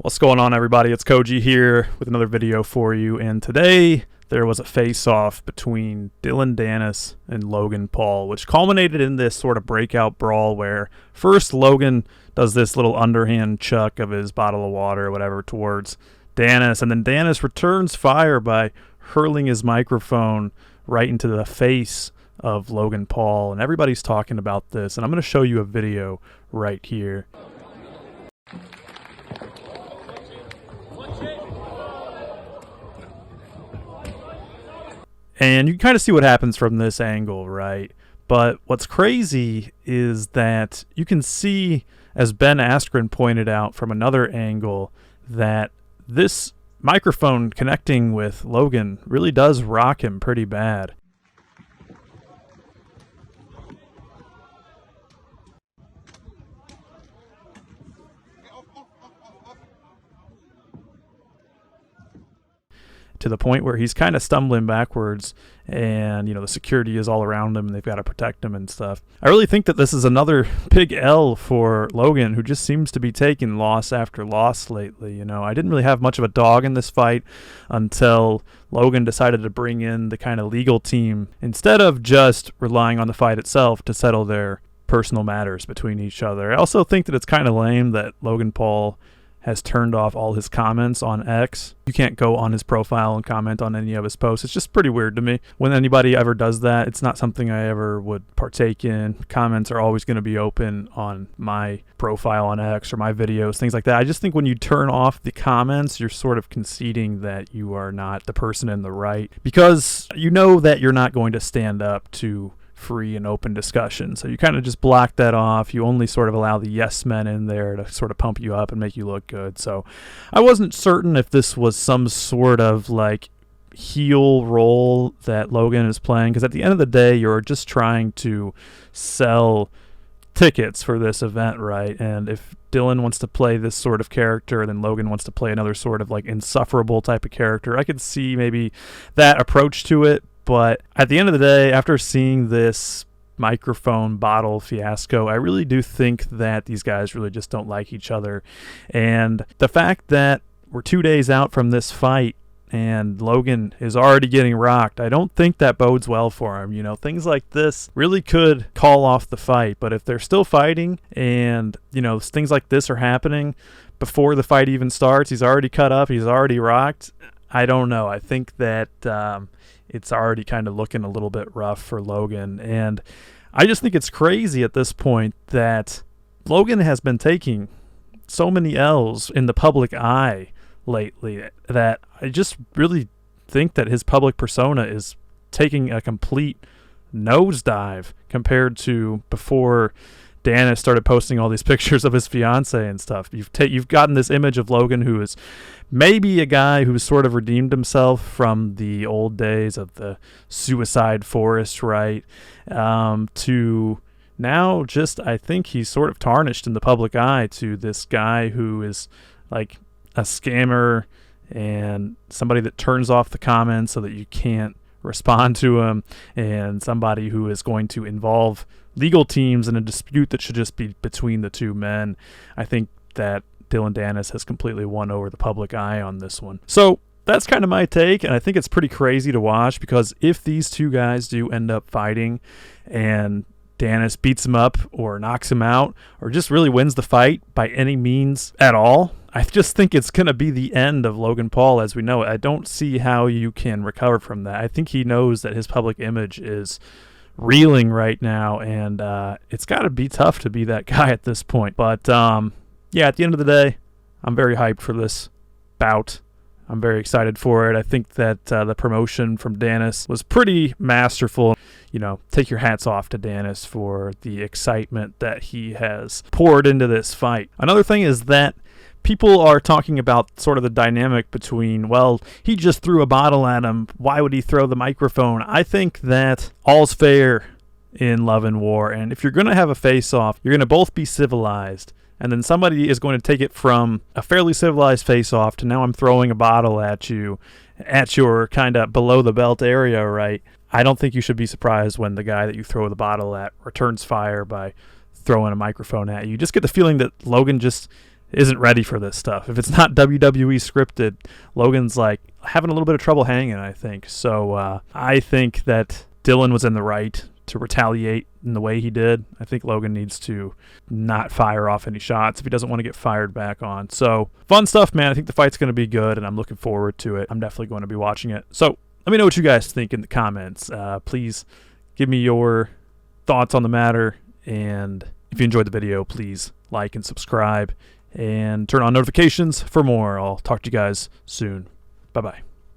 What's going on, everybody? It's Koji here with another video for you, and today there was a face-off between Dillon, Danis, and Logan Paul, which culminated in this sort of breakout brawl where first Logan does this little underhand chuck of his bottle of water or whatever towards Danis, and then Danis returns fire by hurling his microphone right into the face of Logan Paul, and everybody's talking about this, and I'm going to show you a video right here. And you can kind of see what happens from this angle, right? But what's crazy is that you can see, as Ben Askren pointed out from another angle, that this microphone connecting with Logan really does rock him pretty bad. To the point where he's kind of stumbling backwards, and the security is all around him and they've got to protect him and stuff. I really think that this is another big L for Logan, who just seems to be taking loss after loss lately. I didn't really have much of a dog in this fight until Logan decided to bring in the kind of legal team instead of just relying on the fight itself to settle their personal matters between each other. I also think that it's kind of lame that Logan Paul has turned off all his comments on X. You can't go on his profile and comment on any of his posts. It's just pretty weird to me. When anybody ever does that, it's not something I ever would partake in. Comments are always going to be open on my profile on X or my videos, things like that. I just think when you turn off the comments, you're sort of conceding that you are not the person in the right, because you know that you're not going to stand up to free and open discussion. So you kind of just block that off. You only sort of allow the yes men in there to sort of pump you up and make you look good. So I wasn't certain if this was some sort of like heel role that Logan is playing, because at the end of the day, you're just trying to sell tickets for this event, right? And if Dillon wants to play this sort of character, then Logan wants to play another sort of like insufferable type of character, I could see maybe that approach to it. But at the end of the day, after seeing this microphone bottle fiasco, I really do think that these guys really just don't like each other. And the fact that we're 2 days out from this fight and Logan is already getting rocked, I don't think that bodes well for him. Things like this really could call off the fight. But if they're still fighting and, things like this are happening before the fight even starts, he's already cut up, he's already rocked, I don't know. I think that it's already kind of looking a little bit rough for Logan. And I just think it's crazy at this point that Logan has been taking so many L's in the public eye lately that I just really think that his public persona is taking a complete nosedive compared to before Danis started posting all these pictures of his fiance and stuff. You've gotten this image of Logan, who is maybe a guy who's sort of redeemed himself from the old days of the suicide forest, right? To now just, I think he's sort of tarnished in the public eye to this guy who is like a scammer and somebody that turns off the comments so that you can't respond to him, and somebody who is going to involve legal teams in a dispute that should just be between the two men. I think that Dillon Danis has completely won over the public eye on this one. So that's kind of my take, and I think it's pretty crazy to watch, because if these two guys do end up fighting and Danis beats him up or knocks him out or just really wins the fight by any means at all, I just think it's going to be the end of Logan Paul as we know it. I don't see how you can recover from that. I think he knows that his public image is reeling right now, and it's got to be tough to be that guy at this point. But yeah, at the end of the day, I'm very hyped for this bout. I'm very excited for it. I think that the promotion from Danis was pretty masterful. Take your hats off to Danis for the excitement that he has poured into this fight. Another thing is that people are talking about sort of the dynamic between, well, he just threw a bottle at him, why would he throw the microphone? I think that all's fair in love and war, and if you're going to have a face-off, you're going to both be civilized. And then somebody is going to take it from a fairly civilized face-off to now I'm throwing a bottle at you at your kind of below the belt area, right? I don't think you should be surprised when the guy that you throw the bottle at returns fire by throwing a microphone at you. You just get the feeling that Logan just isn't ready for this stuff. If it's not WWE scripted, Logan's like having a little bit of trouble hanging, I think. So I think that Dillon was in the right to retaliate in the way he did. I think Logan needs to not fire off any shots if he doesn't want to get fired back on. So fun stuff, man. I think the fight's going to be good, and I'm looking forward to it. I'm definitely going to be watching it. So let me know what you guys think in the comments. Please give me your thoughts on the matter, and if you enjoyed the video, please like and subscribe and turn on notifications for more. I'll talk to you guys soon. Bye-bye.